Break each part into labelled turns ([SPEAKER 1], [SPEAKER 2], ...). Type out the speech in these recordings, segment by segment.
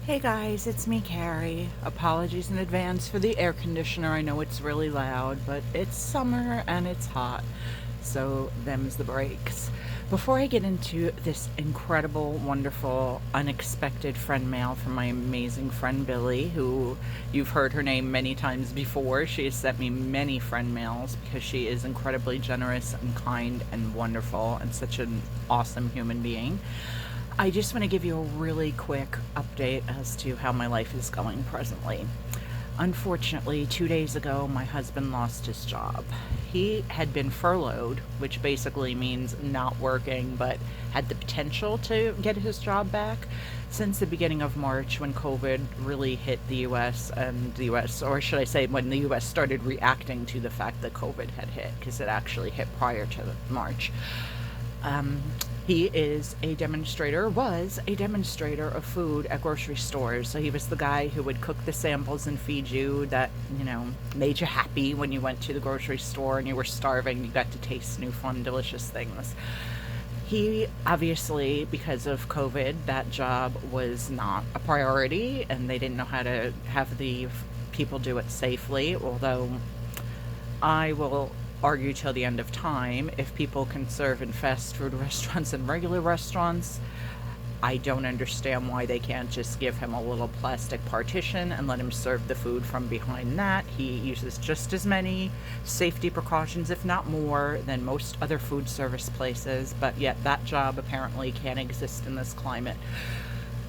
[SPEAKER 1] Hey guys, it's me, Carrie. Apologies in advance for the air conditioner. I know it's really loud, but it's summer and it's hot, so them's the breaks. Before I get into this incredible, wonderful, unexpected friend mail from my amazing friend Billie, who you've heard her name many times before, she has sent me many friend mails because she is incredibly generous and kind and wonderful and such an awesome human being. I just want to give you a really quick update as to how my life is going presently. Unfortunately, 2 days ago, my husband lost his job. He had been furloughed, which basically means not working, but had the potential to get his job back since the beginning of March when COVID really hit the US, and the US, or should I say, when the US started reacting to the fact that COVID had hit, because it actually hit prior to March. Um, he was a demonstrator of food at grocery stores. So he was the guy who would cook the samples and feed you that, made you happy when you went to the grocery store and you were starving. You got to taste new, fun, delicious things. He obviously, because of COVID, that job was not a priority and they didn't know how to have the people do it safely, although I will argue till the end of time. If people can serve in fast food restaurants and regular restaurants, I don't understand why they can't just give him a little plastic partition and let him serve the food from behind that. He uses just as many safety precautions, if not more, than most other food service places, but yet that job apparently can't exist in this climate.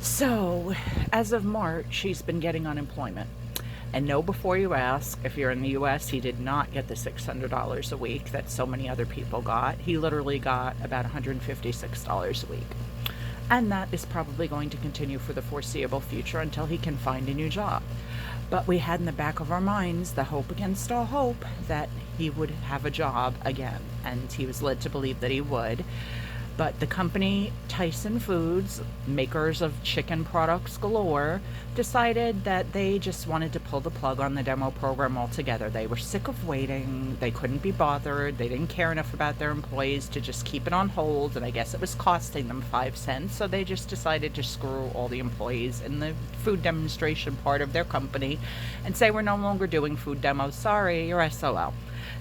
[SPEAKER 1] So, as of March, he's been getting unemployment. And know before you ask, if you're in the US, he did not get the $600 a week that so many other people got. He literally got about $156 a week. And that is probably going to continue for the foreseeable future until he can find a new job. But we had in the back of our minds the hope against all hope that he would have a job again. And he was led to believe that he would. But the company Tyson Foods, makers of chicken products galore, decided that they just wanted to pull the plug on the demo program altogether. They were sick of waiting. They couldn't be bothered. They didn't care enough about their employees to just keep it on hold. And I guess it was costing them 5 cents. So they just decided to screw all the employees in the food demonstration part of their company and say, we're no longer doing food demos. Sorry, you're SOL.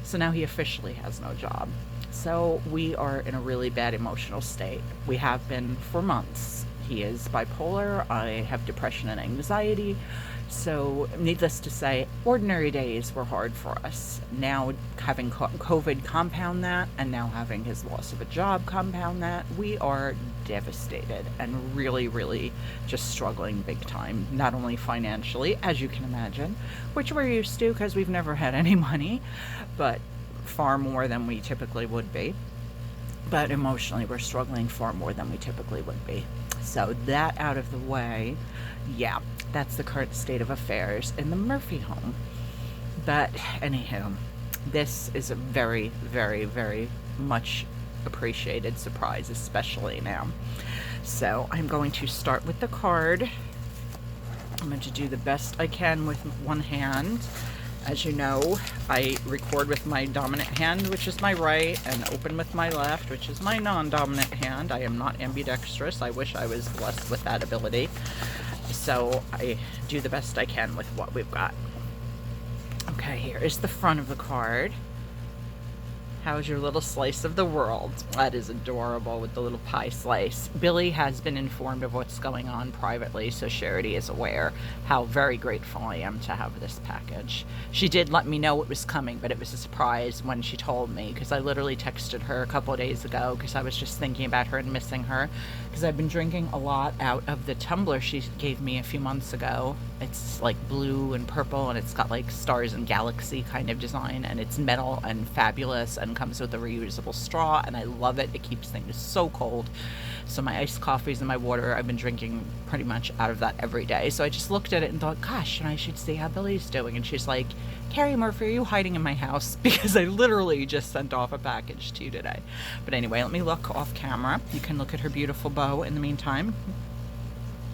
[SPEAKER 1] So now he officially has no job. So we are in a really bad emotional state. We have been for months. He is bipolar. I have depression and anxiety. So needless to say, ordinary days were hard for us. Now having COVID compound that, and now having his loss of a job compound that, we are devastated and really, really just struggling big time. Not only financially, as you can imagine, which we're used to because we've never had any money, but far more than we typically would be. But emotionally, we're struggling far more than we typically would be. So that out of the way, yeah, that's the current state of affairs in the Murphy home. But anywho, this is a very, very, very much appreciated surprise, especially now. So I'm going to start with the card. I'm going to do the best I can with one hand. As you know, I record with my dominant hand, which is my right, and open with my left, which is my non-dominant hand. I am not ambidextrous. I wish I was blessed with that ability. So I do the best I can with what we've got. Okay, here is the front of the card. How's your little slice of the world? That is adorable with the little pie slice. Billie has been informed of what's going on privately, so Charity is aware how very grateful I am to have this package. She did let me know it was coming, but it was a surprise when she told me, because I literally texted her a couple of days ago because I was just thinking about her and missing her, because I've been drinking a lot out of the tumbler she gave me a few months ago. It's like blue and purple, and it's got like stars and galaxy kind of design, and it's metal and fabulous and comes with a reusable straw, and I love it. It keeps things so cold. So my iced coffees and my water, I've been drinking pretty much out of that every day. So I just looked at it and thought, gosh, and I should see how Billie's doing. And she's like, Carrie Murphy, are you hiding in my house? Because I literally just sent off a package to you today. But anyway, let me look off camera. You can look at her beautiful bow in the meantime.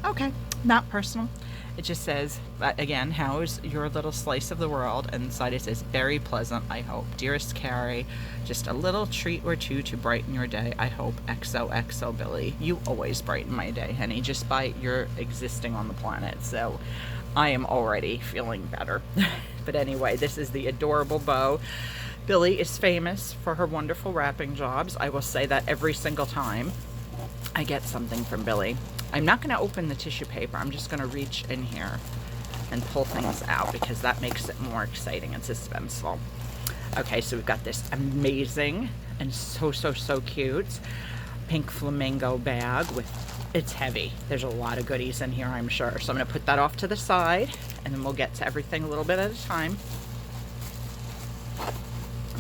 [SPEAKER 1] Okay, not personal. It just says, again, how's your little slice of the world? And inside it says, very pleasant, I hope. Dearest Carrie, just a little treat or two to brighten your day, I hope. XOXO Billie. You always brighten my day, honey, just by your existing on the planet. So I am already feeling better. But anyway, this is the adorable bow. Billie is famous for her wonderful wrapping jobs. I will say that every single time I get something from Billie. I'm not going to open the tissue paper. I'm just going to reach in here and pull things out because that makes it more exciting and suspenseful. Okay, so we've got this amazing and so cute pink flamingo bag with, it's heavy. There's a lot of goodies in here, I'm sure. So I'm going to put that off to the side and then we'll get to everything a little bit at a time.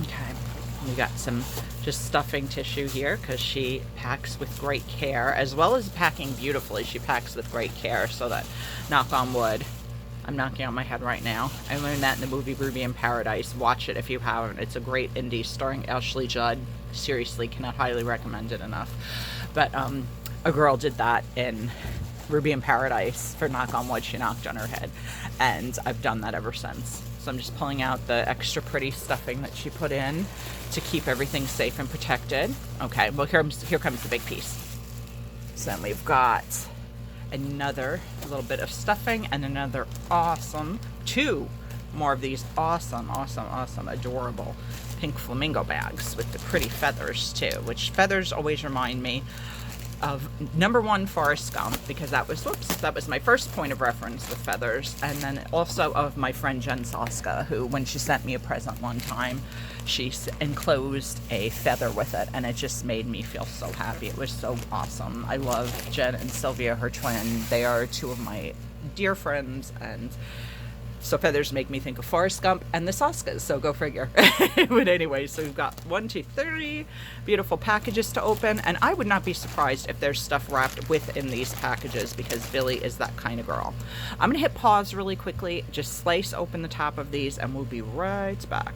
[SPEAKER 1] Okay, we got some just stuffing tissue here because she packs with great care, as well as packing beautifully. She packs with great care so that, knock on wood, I'm knocking on my head right now. I learned that in the movie Ruby in Paradise. Watch it if you haven't. It's a great indie starring Ashley Judd. Seriously, cannot highly recommend it enough. But a girl did that in Ruby in Paradise. For knock on wood, she knocked on her head. And I've done that ever since. So I'm just pulling out the extra pretty stuffing that she put in to keep everything safe and protected. Okay, well here comes the big piece. So then we've got another little bit of stuffing and another awesome, two more of these awesome, adorable pink flamingo bags with the pretty feathers too, which feathers always remind me of #1 Forrest Gump, because that was my first point of reference with feathers, and then also of my friend Jen Soska, who, when she sent me a present one time, she enclosed a feather with it, and it just made me feel so happy. It was so awesome. I love Jen and Sylvia, her twin. They are two of my dear friends, and so feathers make me think of Forrest Gump and the Soskas, so go figure. But anyway, so we've got 1, 2, 3 beautiful packages to open, and I would not be surprised if there's stuff wrapped within these packages because Billie is that kind of girl. I'm going to hit pause really quickly, just slice open the top of these, and we'll be right back.